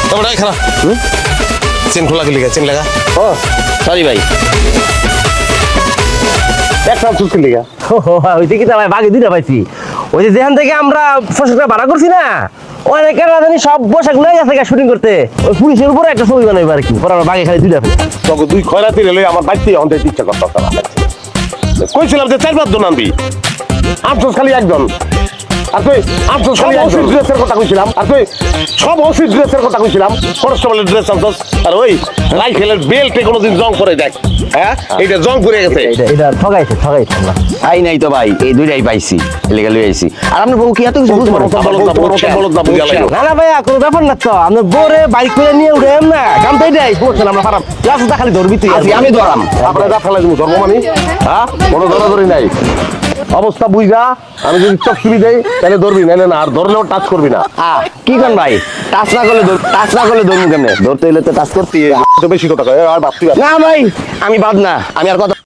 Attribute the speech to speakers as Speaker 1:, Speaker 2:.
Speaker 1: তারপরে খারাপ চেন খোলা গেলি চেন লাগা
Speaker 2: ও সরি ভাই একটা চুক্তি লিগা
Speaker 3: ওইটা কি ভাই বাকি দুইটা পাইছি ওই যে যেখান থেকে আমরা পোশাকটা ভাড়া করছি না অনেকের রাজধানী সব পোশাক লয়ে গেছে শুটিং করতে ওই পুলিশের উপরে একটা ছবি বানাইবো আর কি পরে আমরা বাকি খালি দুইটা পেলাম
Speaker 2: তোকে দুই খয়রাতি রেলে আমার বাইতে এখন ইচ্ছা করতে কইছিলাম যে 4-5 জন আনবি আফসোস খালি একজন আর তুই আফসোস খালি ওসি ড্রেসের কথা কইছিলাম আর তুই সব ওসি ড্রেসের কথা কইছিলাম কনস্টেবলের ড্রেস আনছস আর ওই রাইফেলের বেল্টে কোনোদিন জং করে দেখ হ্যাঁ এইটা জং করে গেছে
Speaker 3: এটা ঠগাইছে আমরা
Speaker 4: আই নাই তো ভাই এই দুইটাই পাইছি লেগে লই আইছি আর আপনার বউ কি এত কিছু বুঝবো না
Speaker 3: না না ভাইয়া কোনো ব্যাপার না তো আমরা বোরে বাইক করে নিয়ে উঠেম না কামটা এটাই বলছেন আমরা খারাপ রাস্তা খালি ধরবি তুই
Speaker 4: আমি ধরাম
Speaker 2: আপনার যা ফেলাই দিব ধর্মমানি হ্যাঁ কোনো ধরাধরি নাই অবস্থা বুঝা আমি যদি চকচুরি দেই তাহলে ধরবি নাইলে না আর ধরলেও টাচ করবি না
Speaker 4: কি করেন ভাই টাচ না করলে ধরবো কেমনে ধরতে হইলে তো টাচ করতে
Speaker 2: তো বেশি কথা কয় আর ভাবতি
Speaker 4: না ভাই আমি বাদ না আমি আর কথা